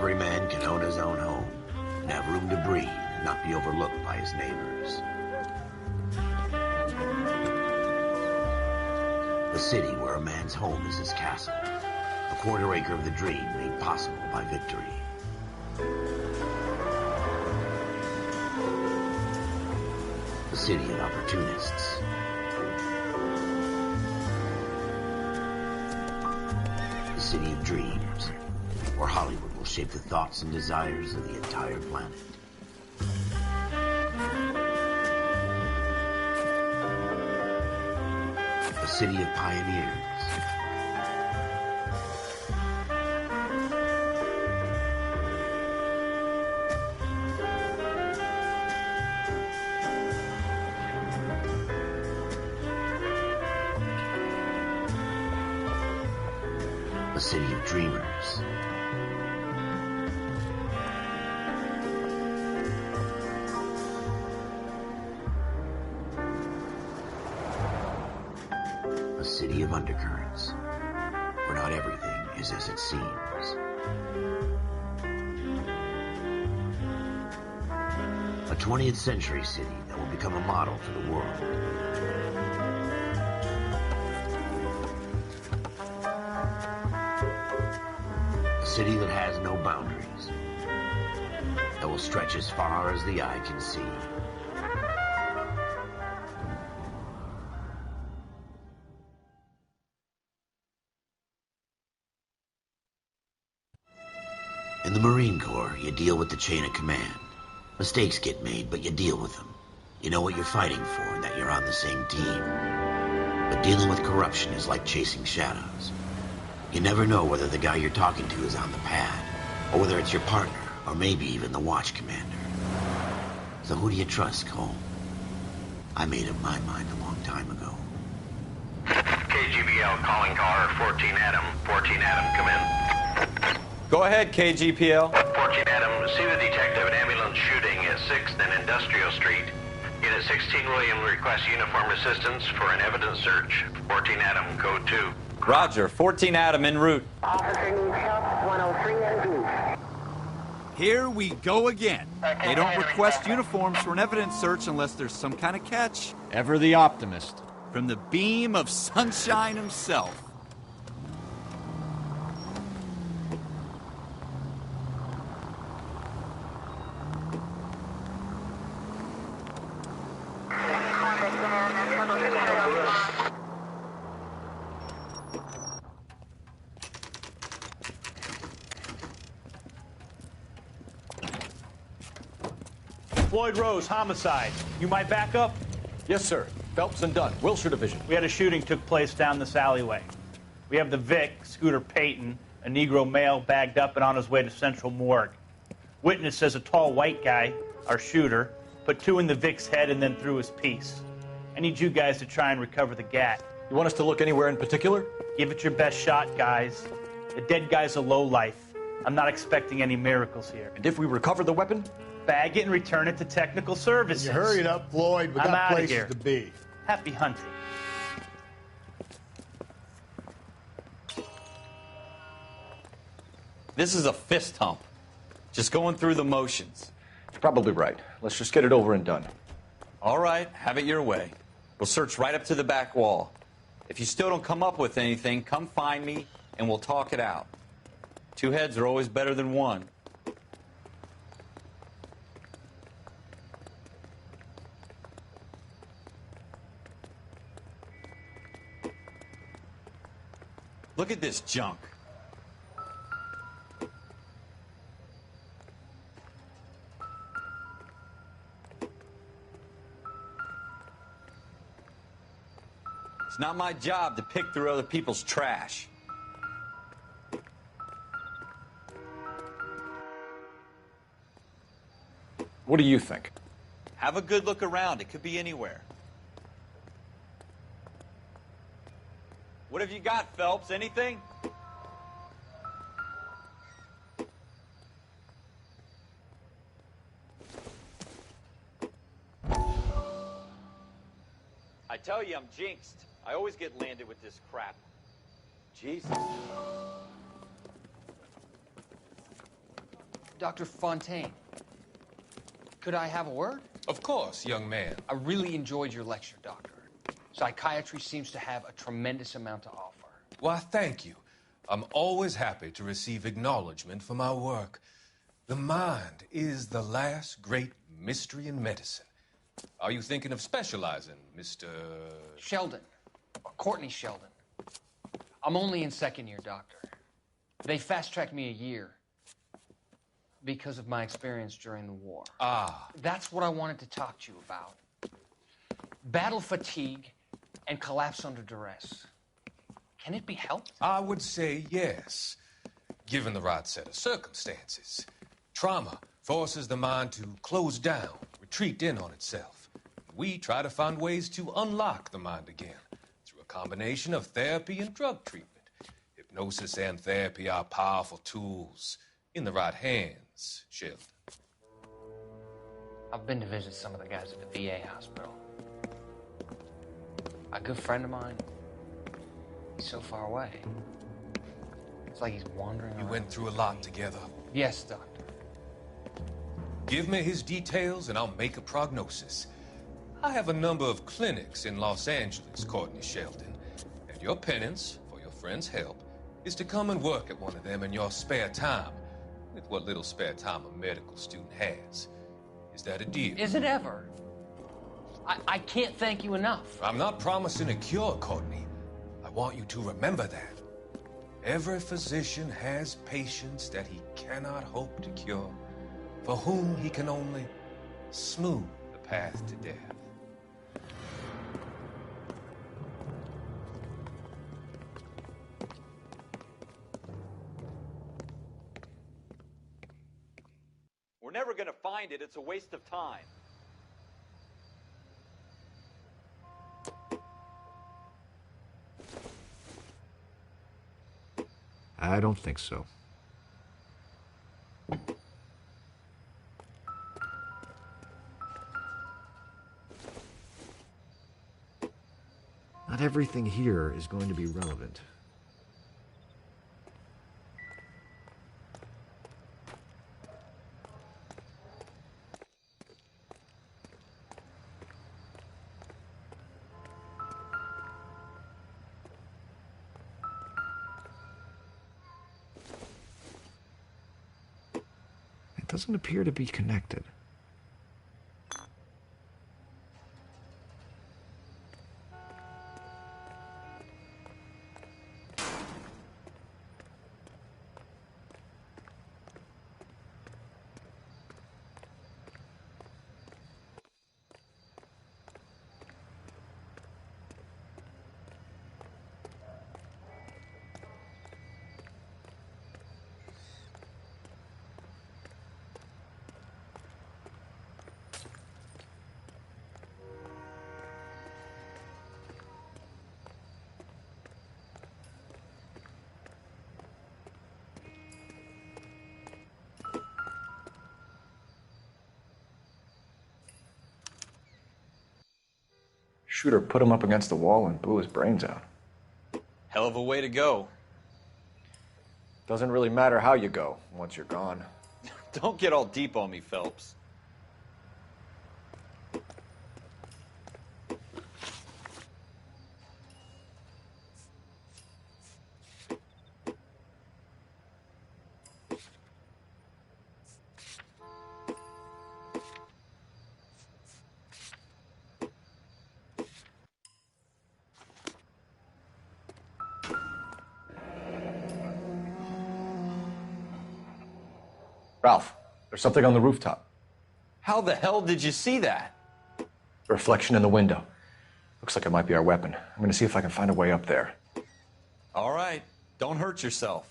every man can own his own home and have room to breathe and not be overlooked by his neighbors. The city where a man's home is his castle, a quarter acre of the dream made possible by victory. The city of opportunists. The city of dreams, where Hollywood will shape the thoughts and desires of the entire planet. The city of pioneers. The city of dreamers. A city of undercurrents, where not everything is as it seems. A 20th century city that will become a model for the world. A city that has no boundaries, that will stretch as far as the eye can see. In the Marine Corps, you deal with the chain of command. Mistakes get made, but you deal with them. You know what you're fighting for and that you're on the same team. But dealing with corruption is like chasing shadows. You never know whether the guy you're talking to is on the pad, or whether it's your partner, or maybe even the watch commander. So who do you trust, Cole? I made up my mind a long time ago. KGBL calling car 14 Adam. 14 Adam, come in. Go ahead, KGPL. 14 Adam, see the detective, an ambulance shooting at 6th and Industrial Street. Unit 16 William requests uniform assistance for an evidence search. 14 Adam, code 2. Roger, 14 Adam en route. Officer needs help, 103 and Here we go again. They don't request uniforms for an evidence search unless there's some kind of catch. Ever the optimist. From the beam of sunshine himself. Floyd Rose, homicide. You might back up? Yes, sir. Phelps and Dunn, Wilshire Division. We had a shooting took place down this alleyway. We have the Vic, Scooter Payton, a Negro male bagged up and on his way to Central Morgue. Witness says a tall white guy, our shooter, put 2 in the Vic's head and then threw his piece. I need you guys to try and recover the gat. You want us to look anywhere in particular? Give it your best shot, guys. The dead guy's a lowlife. I'm not expecting any miracles here. And if we recover the weapon? Bag it and return it to technical services. You hurry it up, Floyd. We I'm got outta places here. to be. Happy hunting. This is a fist hump. Just going through the motions. You're probably right. Let's just get it over and done. All right, have it your way. We'll search right up to the back wall. If you still don't come up with anything, come find me and we'll talk it out. 2 heads are always better than 1. Look at this junk. It's not my job to pick through other people's trash. What do you think? Have a good look around. It could be anywhere. What have you got, Phelps? Anything? I tell you, I'm jinxed. I always get landed with this crap. Jesus. Dr. Fontaine, could I have a word? Of course, young man. I really enjoyed your lecture, Doctor. Psychiatry seems to have a tremendous amount to offer. Why, thank you. I'm always happy to receive acknowledgement for my work. The mind is the last great mystery in medicine. Are you thinking of specializing, Mr. Sheldon, or Courtney Sheldon. I'm only in second year, Doctor. They fast-tracked me a year because of my experience during the war. Ah. That's what I wanted to talk to you about. Battle fatigue and collapse under duress. Can it be helped? I would say yes, given the right set of circumstances. Trauma forces the mind to close down, retreat in on itself. We try to find ways to unlock the mind again through a combination of therapy and drug treatment. Hypnosis and therapy are powerful tools in the right hands, Sheldon. I've been to visit some of the guys at the VA hospital. A good friend of mine, he's so far away. It's like he's wandering around. You went through a lot together. Yes, Doctor. Give me his details and I'll make a prognosis. I have a number of clinics in Los Angeles, Courtney Sheldon, and your penance, for your friend's help, is to come and work at one of them in your spare time, with what little spare time a medical student has. Is that a deal? Is it ever? I can't thank you enough. I'm not promising a cure, Courtney. I want you to remember that. Every physician has patients that he cannot hope to cure, for whom he can only smooth the path to death. We're never going to find it. It's a waste of time. I don't think so. Not everything here is going to be relevant. It doesn't appear to be connected. Shooter put him up against the wall and blew his brains out. Hell of a way to go. Doesn't really matter how you go once you're gone. Don't get all deep on me, Phelps. Ralph, there's something on the rooftop. How the hell did you see that? A reflection in the window. Looks like it might be our weapon. I'm gonna see if I can find a way up there. All right, don't hurt yourself.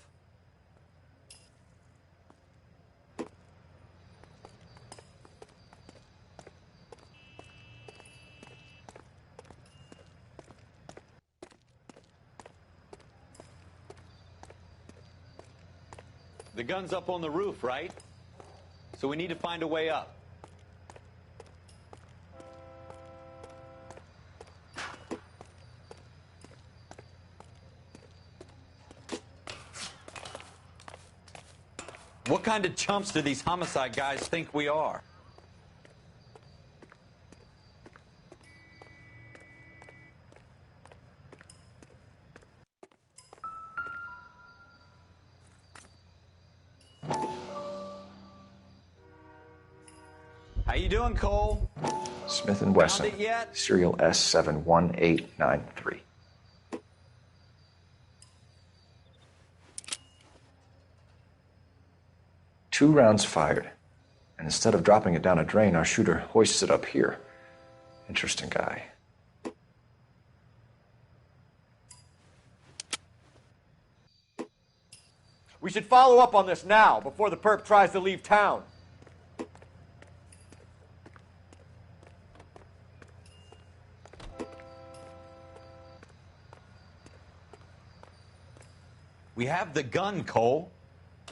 The gun's up on the roof, right? So we need to find a way up. What kind of chumps do these homicide guys think we are? How you doing, Cole? Smith & Wesson, Found it yet? serial S71893. Two rounds fired, and instead of dropping it down a drain, our shooter hoists it up here. Interesting guy. We should follow up on this now, before the perp tries to leave town. We have the gun, Cole.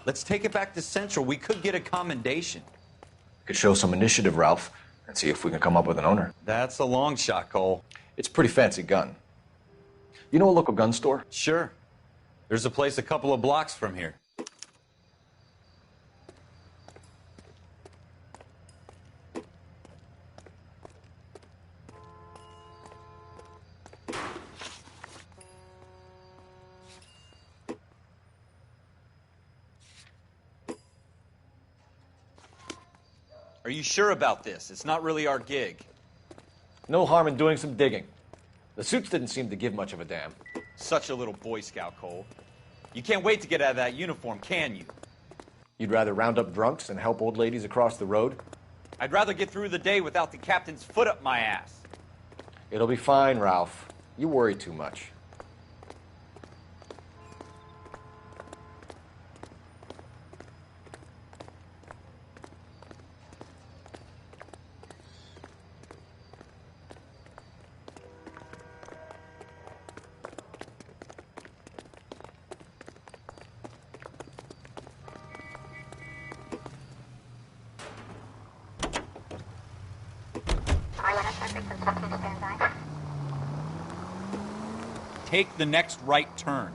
Let's take it back to Central. We could get a commendation. We could show some initiative, Ralph, and see if we can come up with an owner. That's a long shot, Cole. It's a pretty fancy gun. You know a local gun store? Sure. There's a place a couple of blocks from here. Are you sure about this? It's not really our gig. No harm in doing some digging. The suits didn't seem to give much of a damn. Such a little Boy Scout, Cole. You can't wait to get out of that uniform, can you? You'd rather round up drunks and help old ladies across the road? I'd rather get through the day without the captain's foot up my ass. It'll be fine, Ralph. You worry too much. Take the next right turn.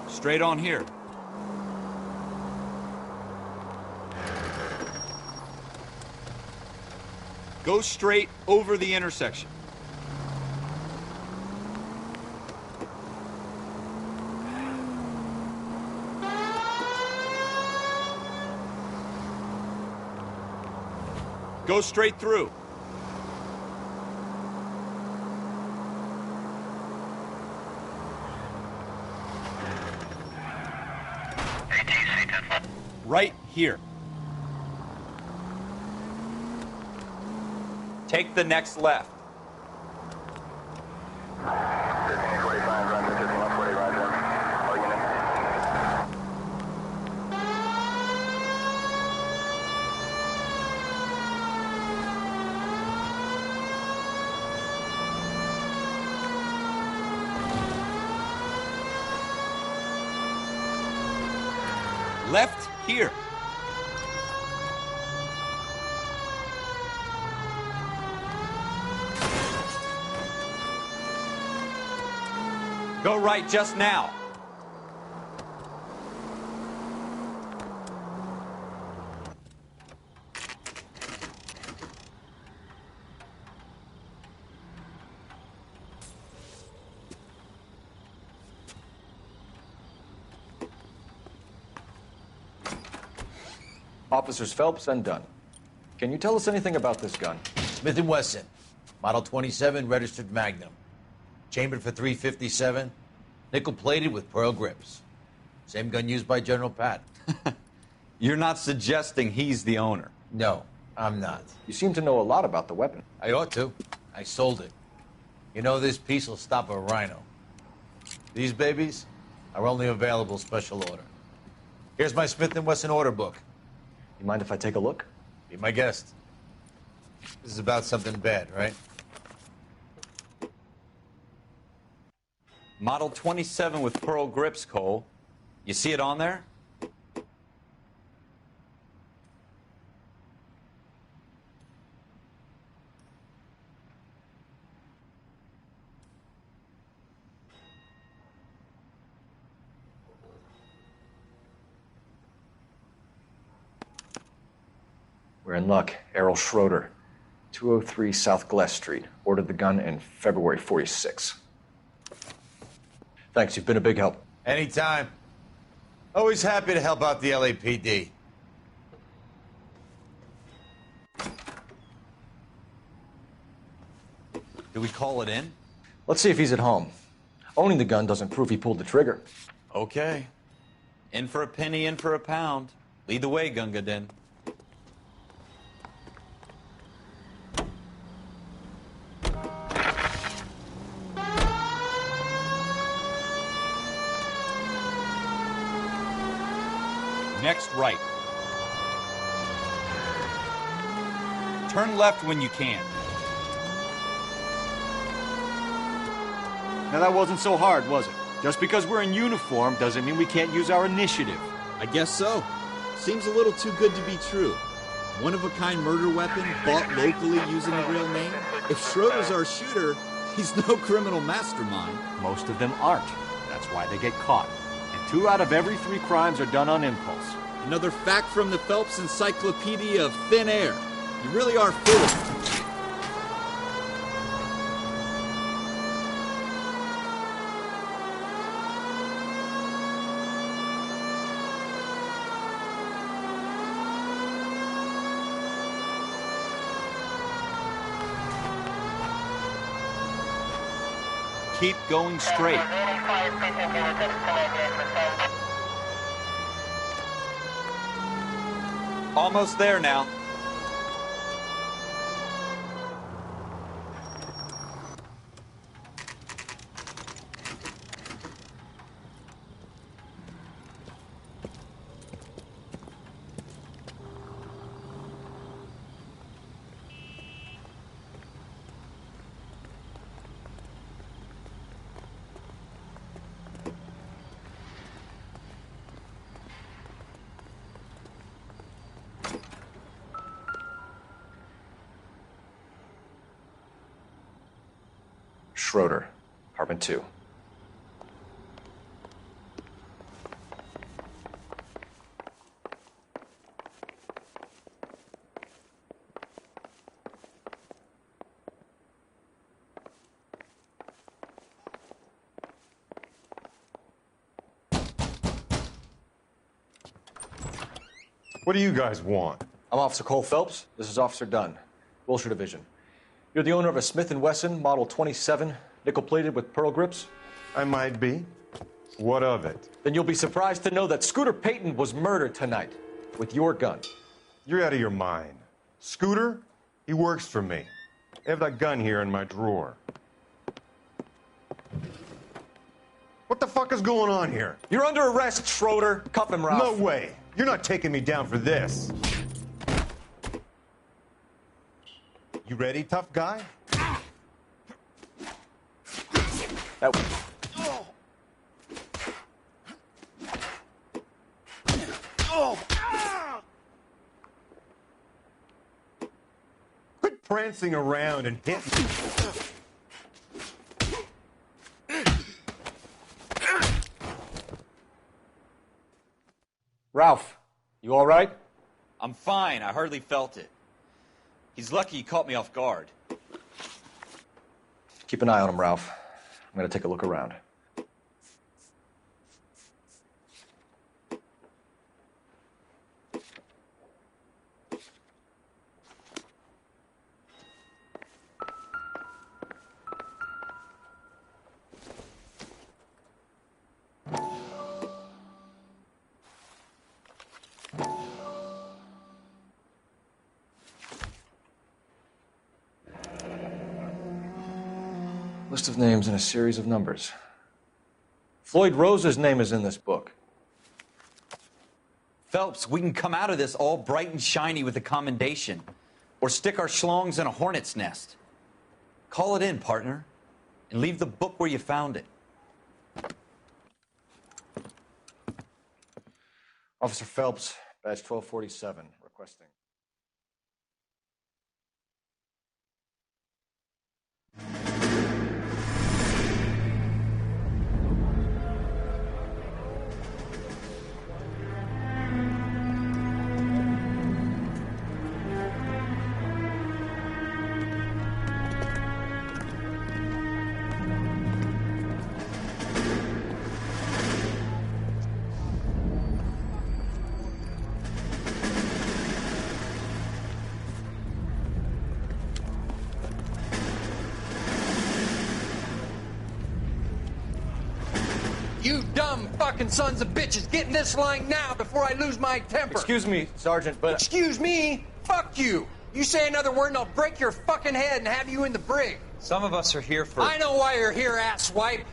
Straight on here. Go straight over the intersection. Go straight through. Right here. Take the next left. Left here. Go right just now. Officers Phelps and Dunn. Can you tell us anything about this gun? Smith & Wesson, Model 27, registered Magnum. Chambered for .357, nickel-plated with pearl grips. Same gun used by General Pat. You're not suggesting he's the owner? No, I'm not. You seem to know a lot about the weapon. I ought to. I sold it. You know, this piece will stop a rhino. These babies are only available special order. Here's my Smith & Wesson order book. You mind if I take a look? Be my guest. This is about something bad, right? Model 27 with pearl grips, Cole. You see it on there? We're in luck. Errol Schroeder, 203 South Glass Street. Ordered the gun in February 46. Thanks, you've been a big help. Anytime. Always happy to help out the LAPD. Do we call it in? Let's see if he's at home. Owning the gun doesn't prove he pulled the trigger. Okay. In for a penny, in for a pound. Lead the way, Gunga Din. Next right. Turn left when you can. Now that wasn't so hard, was it? Just because we're in uniform doesn't mean we can't use our initiative. I guess so. Seems a little too good to be true. One-of-a-kind murder weapon bought locally using a real name? If Schroeder's our shooter, he's no criminal mastermind. Most of them aren't. That's why they get caught. And 2 out of every 3 crimes are done on impulse. Another fact from the Phelps Encyclopedia of Thin Air. You really are full of it. Keep going straight. Almost there now. Schroeder, apartment 2. What do you guys want? I'm Officer Cole Phelps. This is Officer Dunn, Wilshire Division. You're the owner of a Smith & Wesson Model 27, nickel-plated with pearl grips? I might be. What of it? Then you'll be surprised to know that Scooter Payton was murdered tonight with your gun. You're out of your mind. Scooter? He works for me. I have that gun here in my drawer. What the fuck is going on here? You're under arrest, Schroeder. Cuff him, Ralph. No way. You're not taking me down for this. You ready, tough guy? That... Quit prancing around and hit me. Ralph, you all right? I'm fine. I hardly felt it. He's lucky he caught me off guard. Keep an eye on him, Ralph. I'm going to take a look around. List of names and a series of numbers. Floyd Rose's name is in this book. Phelps, we can come out of this all bright and shiny with a commendation. Or stick our schlongs in a hornet's nest. Call it in, partner. And leave the book where you found it. Officer Phelps, badge 1247, requesting. You dumb fucking sons of bitches, get in this line now before I lose my temper. Excuse me, Sergeant, but... Excuse me? Fuck you. You say another word and I'll break your fucking head and have you in the brig. Some of us are here for... I know why you're here, asswipe.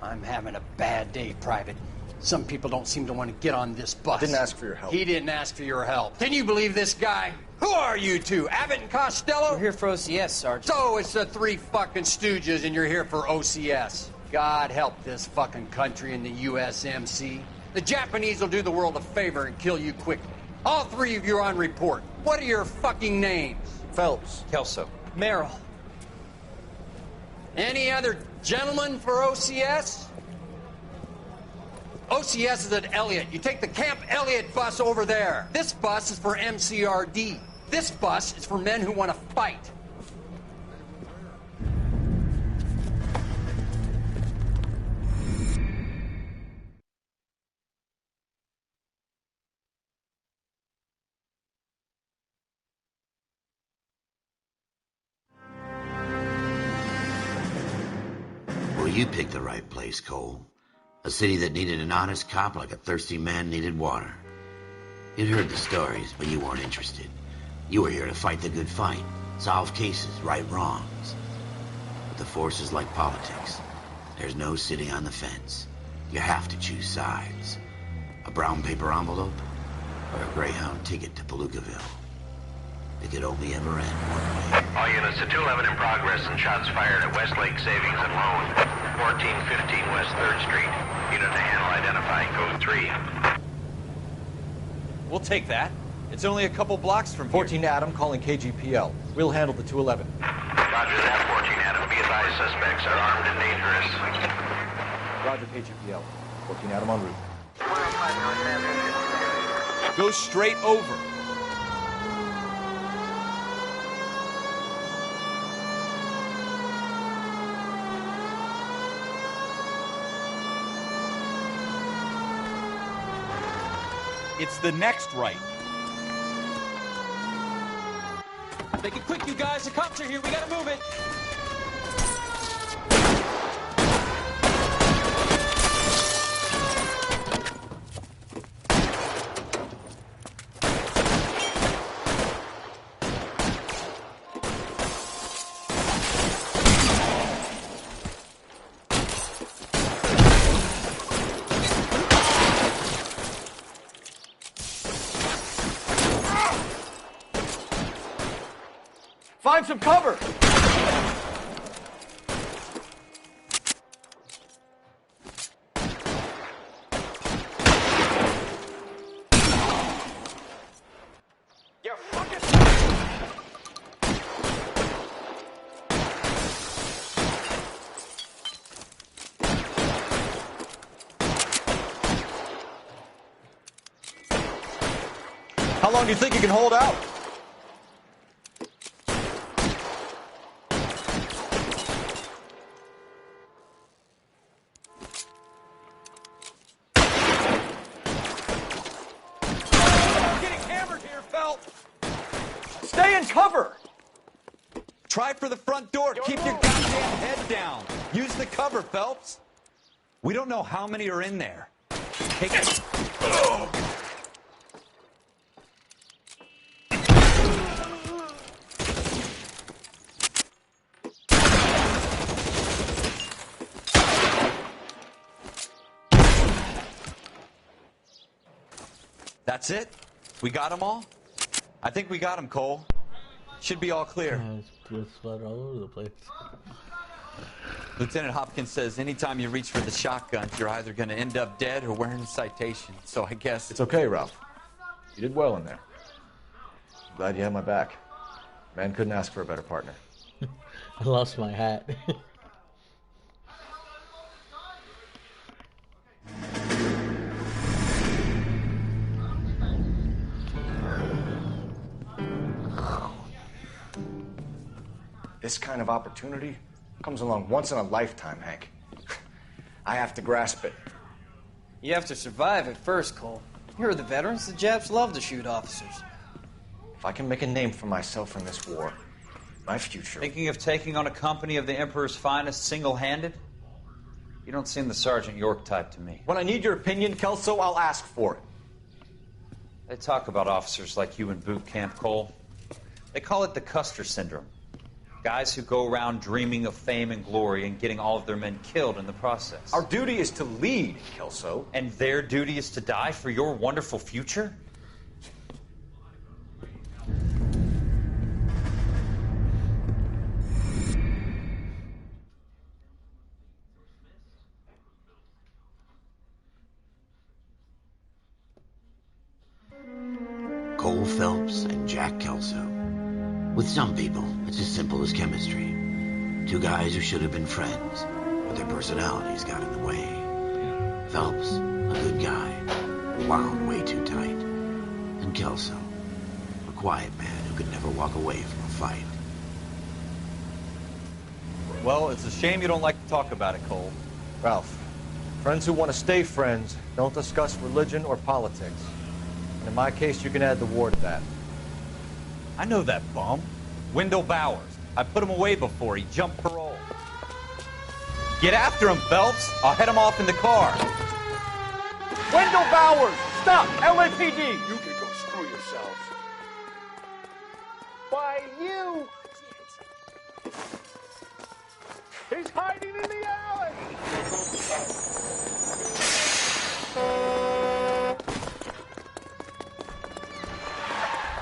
I'm having a bad day, Private. Some people don't seem to want to get on this bus. I didn't ask for your help. He didn't ask for your help. Can you believe this guy? Who are you two? Abbott and Costello? We're here for OCS, Sergeant. So it's the three fucking stooges and you're here for OCS. God help this fucking country and the USMC. The Japanese will do the world a favor and kill you quickly. All three of you are on report. What are your fucking names? Phelps. Kelso. Merrill. Any other gentlemen for OCS? OCS is at Elliott. You take the Camp Elliott bus over there. This bus is for MCRD. This bus is for men who want to fight. Well, you picked the right place, Cole. A city that needed an honest cop like a thirsty man needed water. You'd heard the stories, but you weren't interested. You were here to fight the good fight, solve cases, right wrongs. But the force is like politics. There's no sitting on the fence. You have to choose sides. A brown paper envelope or a Greyhound ticket to Palookaville. It could only ever end one way. All units to 211 in progress and shots fired at Westlake Savings and Loan, 1415 West 3rd Street. Unit to handle identifying code 3. We'll take that. It's only a couple blocks from 14 Adam calling KGPL. We'll handle the 211. Roger that, 14 Adam. Be advised, suspects are armed and dangerous. Roger, KGPL. 14 Adam en route. Go straight over. It's the next right. Make it quick, you guys. The cops are here. We gotta move it. Find some cover! You're fucking... How long do you think you can hold out? Stay in cover! Try for the front door. Keep your goddamn head down. Use the cover, Phelps. We don't know how many are in there. Take it. That's it? We got them all? I think we got them, Cole. Should be all clear. Blood all over the place. Lieutenant Hopkins says anytime you reach for the shotgun, you're either going to end up dead or wearing a citation. So I guess... It's okay, Ralph. You did well in there. Glad you had my back. Man couldn't ask for a better partner. I lost my hat. This kind of opportunity comes along once in a lifetime, Hank. I have to grasp it. You have to survive it first, Cole. Here are the veterans. The Japs love to shoot officers. If I can make a name for myself in this war, my future... Thinking of taking on a company of the Emperor's finest single-handed? You don't seem the Sergeant York type to me. When I need your opinion, Kelso, I'll ask for it. They talk about officers like you in boot camp, Cole. They call it the Custer syndrome. Guys who go around dreaming of fame and glory and getting all of their men killed in the process. Our duty is to lead, Kelso. And their duty is to die for your wonderful future? Cole Phelps and Jack Kelso. With some people, it's as simple as chemistry. Two guys who should have been friends, but their personalities got in the way. Phelps, a good guy, wound way too tight. And Kelso, a quiet man who could never walk away from a fight. Well, it's a shame you don't like to talk about it, Cole. Ralph, friends who want to stay friends don't discuss religion or politics. And in my case, you can add the war to that. I know that bum. Wendell Bowers. I put him away before. He jumped parole. Get after him, Phelps. I'll head him off in the car. Wendell Bowers! Stop! LAPD! You can go screw yourselves. Why, you... He's hiding in the alley!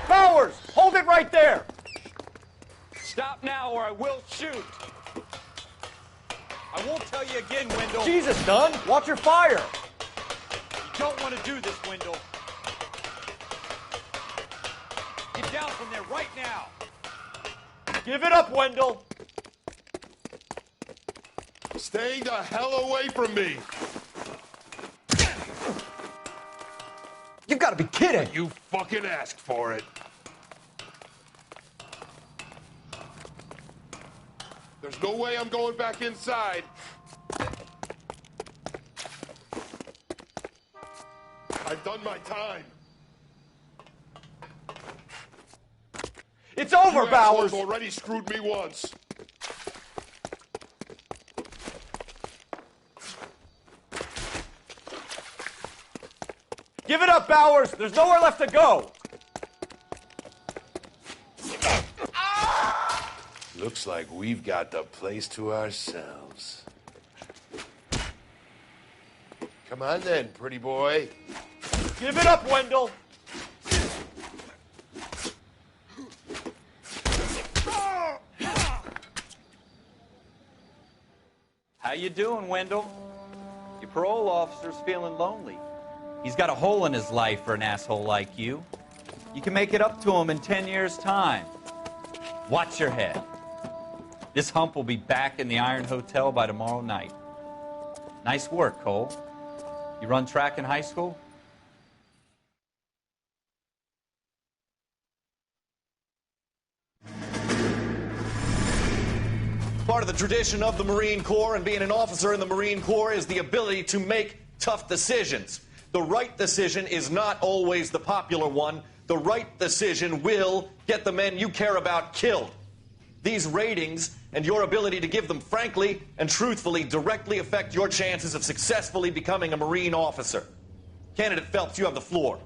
Bowers! Hold it right there! Stop now or I will shoot. I won't tell you again, Wendell. Jesus, Dunn! Watch your fire! You don't want to do this, Wendell. Get down from there right now. Give it up, Wendell! Stay the hell away from me! You've got to be kidding! You fucking asked for it. There's no way I'm going back inside. I've done my time. It's over, You Bowers! assholes already screwed me once. Give it up, Bowers! There's nowhere left to go! Looks like we've got the place to ourselves. Come on then, pretty boy. Give it up, Wendell! How you doing, Wendell? Your parole officer's feeling lonely. He's got a hole in his life for an asshole like you. You can make it up to him in 10 years' time. Watch your head. This hump will be back in the Iron Hotel by tomorrow night. Nice work, Cole. You run track in high school? Part of the tradition of the Marine Corps and being an officer in the Marine Corps is the ability to make tough decisions. The right decision is not always the popular one. The right decision will get the men you care about killed. These ratings and your ability to give them frankly and truthfully directly affect your chances of successfully becoming a Marine officer. Candidate Phelps, you have the floor.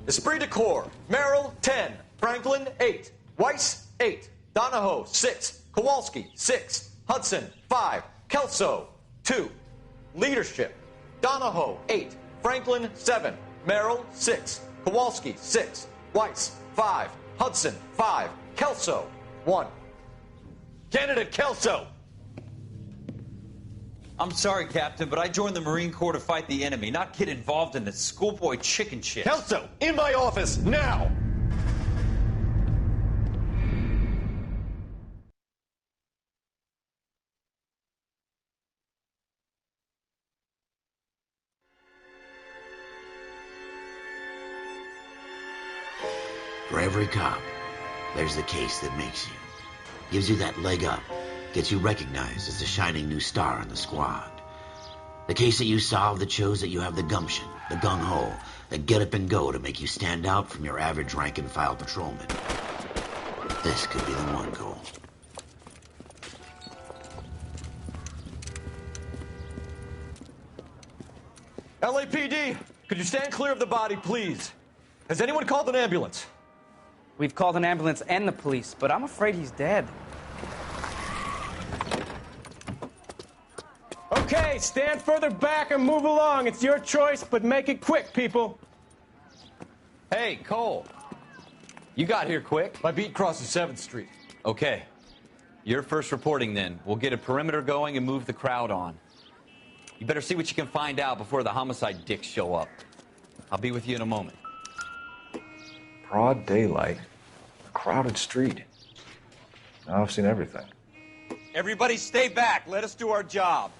Esprit de Corps, Merrill, 10. Franklin, 8. Weiss, 8. Donahoe, 6. Kowalski, 6. Hudson, 5. Kelso, 2. Leadership, Donahoe, 8. Franklin, 7. Merrill, 6. Kowalski, 6. Weiss, 5. Hudson, 5. Kelso, 1. Candidate Kelso! I'm sorry, Captain, but I joined the Marine Corps to fight the enemy, not get involved in this schoolboy chicken shit. Kelso, in my office, now! For every cop, there's the case that makes you. Gives you that leg up. Gets you recognized as the shining new star in the squad. The case that you solve that shows that you have the gumption, the gung-ho, the get up and go to make you stand out from your average rank-and-file patrolman. This could be the one, Cole. LAPD, could you stand clear of the body, please? Has anyone called an ambulance? We've called an ambulance and the police, but I'm afraid he's dead. Okay, stand further back and move along. It's your choice, but make it quick, people. Hey, Cole. You got here quick. My beat crosses 7th Street. Okay. You're first reporting then. We'll get a perimeter going and move the crowd on. You better see what you can find out before the homicide dicks show up. I'll be with you in a moment. Broad daylight, a crowded street. Now I've seen everything. Everybody stay back. Let us do our job.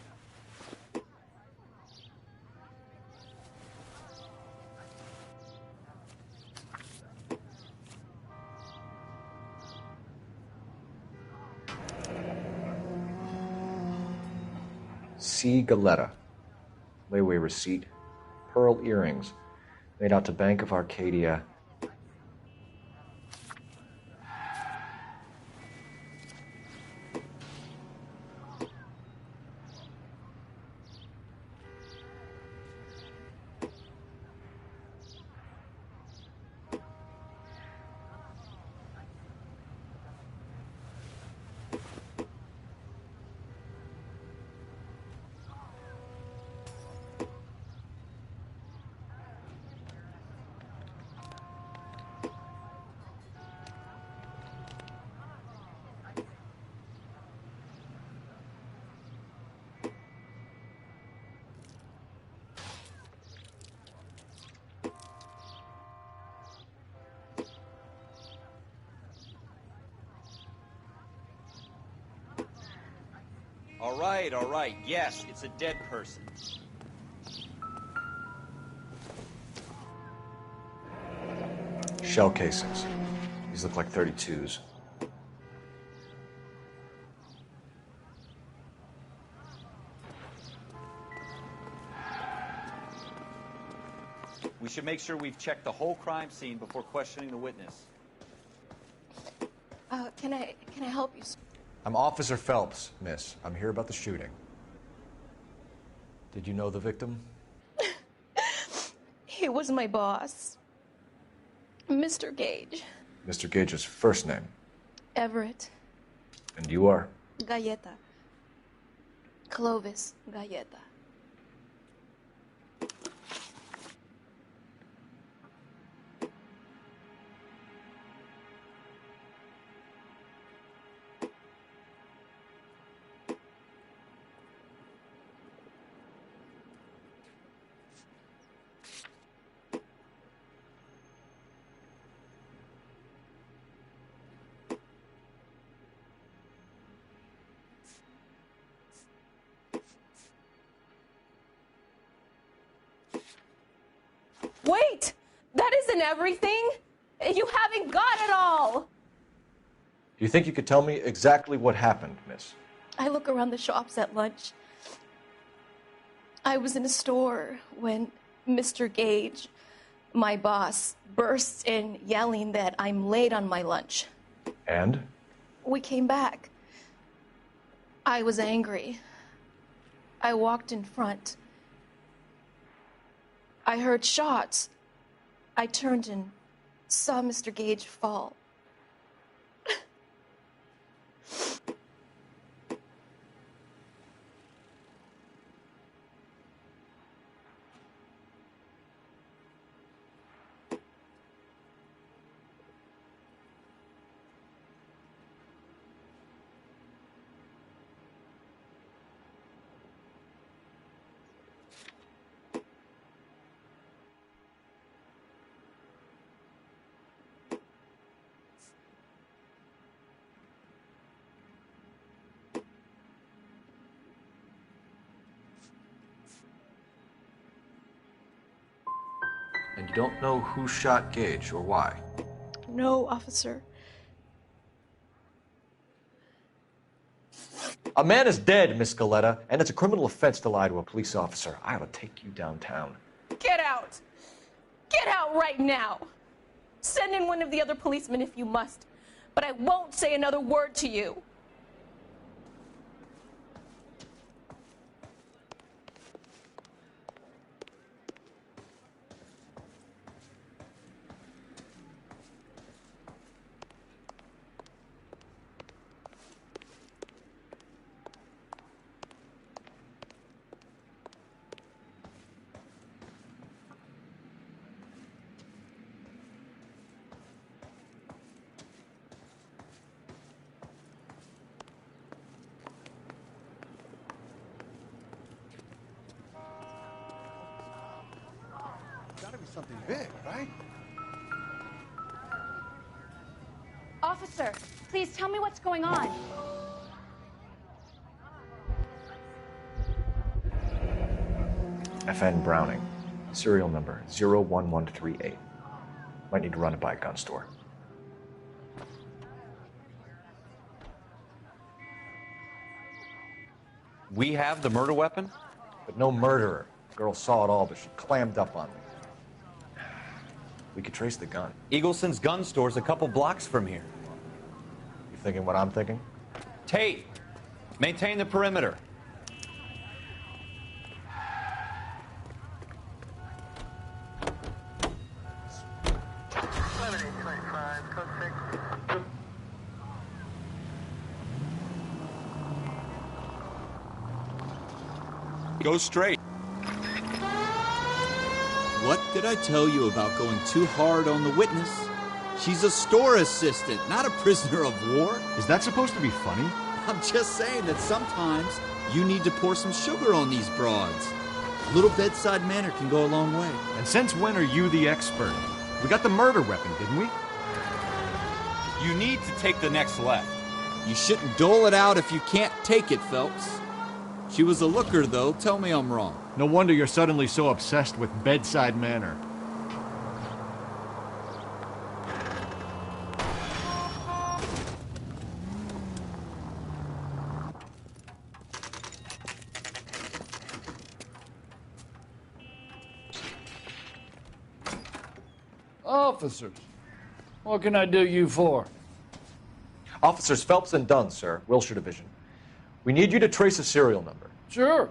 C. Galetta. Layaway receipt. Pearl earrings. Made out to Bank of Arcadia. All right. Yes, it's a dead person. Shell casings. These look like 32s. We should make sure we've checked the whole crime scene before questioning the witness. Can I help you, sir? I'm Officer Phelps, miss. I'm here about the shooting. Did you know the victim? He was my boss, Mr. Gage. Mr. Gage's first name. Everett. And you are? Galleta. Clovis Galleta. Wait! That isn't everything! You haven't got it all! Do you think you could tell me exactly what happened, miss? I look around the shops at lunch. I was in a store when Mr. Gage, my boss, bursts in yelling that I'm late on my lunch. And? We came back. I was angry. I walked in front. I heard shots. I turned and saw Mr. Gage fall. And you don't know who shot Gage or why? No, officer. A man is dead, Miss Galetta, and it's a criminal offense to lie to a police officer. I ought to take you downtown. Get out! Get out right now! Send in one of the other policemen if you must, but I won't say another word to you. Something big, right? Officer, please tell me what's going on. FN Browning, serial number 01138. Might need to run it by a gun store. We have the murder weapon? But no murderer. The girl saw it all, but she clammed up on me. We could trace the gun. Eagleson's gun store's a couple blocks from here. You thinking what I'm thinking? Tate, maintain the perimeter. Go straight. What did I tell you about going too hard on the witness? She's a store assistant, not a prisoner of war. Is that supposed to be funny? I'm just saying that sometimes you need to pour some sugar on these broads. A little bedside manner can go a long way. And since when are you the expert? We got the murder weapon, didn't we? You need to take the next left. You shouldn't dole it out if you can't take it, Phelps. She was a looker, though. Tell me I'm wrong. No wonder you're suddenly so obsessed with bedside manner. Officers, what can I do you for? Officers Phelps and Dunn, sir, Wilshire Division. We need you to trace a serial number. Sure.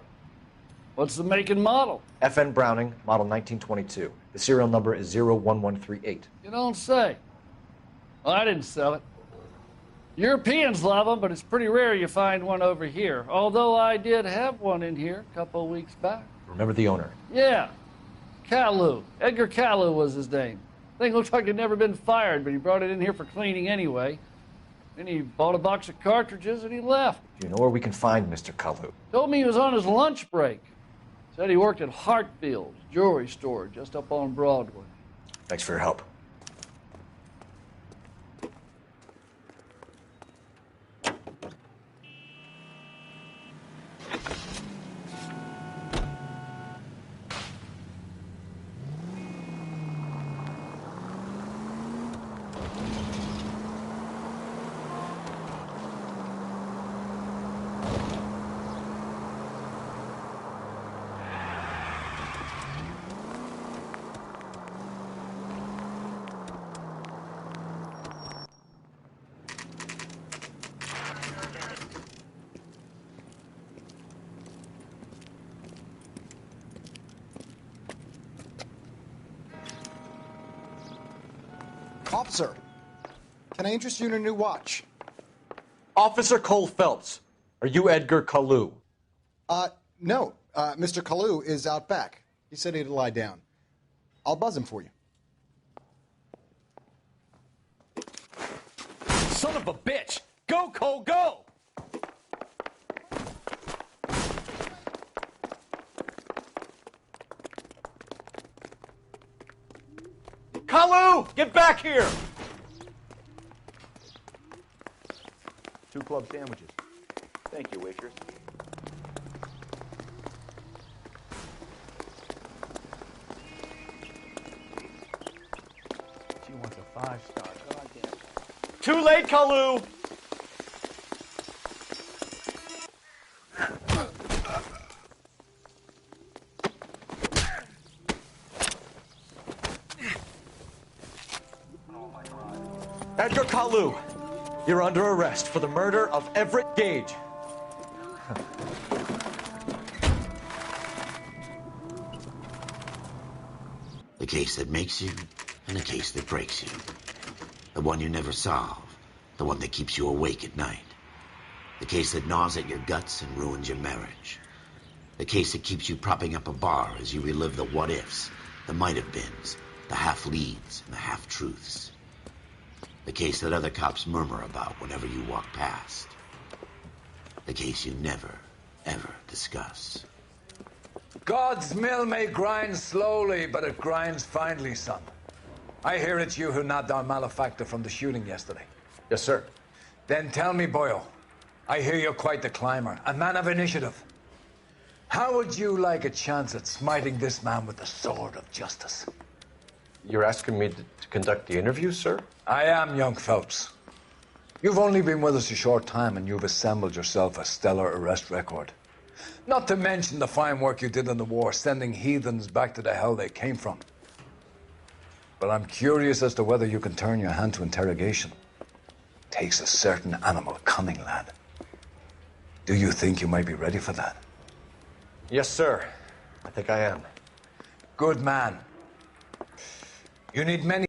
What's the make and model? FN Browning, model 1922. The serial number is 01138. You don't say. Well, I didn't sell it. Europeans love them, but it's pretty rare you find one over here. Although I did have one in here a couple of weeks back. Remember the owner? Yeah. Kalu. Edgar Kalu was his name. Thing looks like he'd never been fired, but he brought it in here for cleaning anyway. Then he bought a box of cartridges and he left. Do you know where we can find Mr. Kalu? Told me he was on his lunch break. Said he worked at Hartfield's jewelry store just up on Broadway. Thanks for your help. Officer, can I interest you in a new watch? Officer Cole Phelps, are you Edgar Kalu? No. Mr. Kalu is out back. He said he'd lie down. I'll buzz him for you. Son of a bitch! Go, Cole, go! Kalu! Get back here! 2 club sandwiches. Thank you, waitress. She wants a 5-star. Goddamn. Too late, Kalu! Edgar Kalu, you're under arrest for the murder of Everett Gage. The case that makes you and the case that breaks you. The one you never solve. The one that keeps you awake at night. The case that gnaws at your guts and ruins your marriage. The case that keeps you propping up a bar as you relive the what-ifs, the might-have-beens, the half-leads, and the half-truths. The case that other cops murmur about whenever you walk past. The case you never, ever discuss. God's mill may grind slowly, but it grinds finely, son. I hear it's you who nabbed our malefactor from the shooting yesterday. Yes, sir. Then tell me, boyo, I hear you're quite the climber, a man of initiative. How would you like a chance at smiting this man with the sword of justice? You're asking me to conduct the interview, sir? I am, young Phelps. You've only been with us a short time and you've assembled yourself a stellar arrest record. Not to mention the fine work you did in the war, sending heathens back to the hell they came from. But I'm curious as to whether you can turn your hand to interrogation. Takes a certain animal cunning, lad. Do you think you might be ready for that? Yes, sir. I think I am. Good man. You need many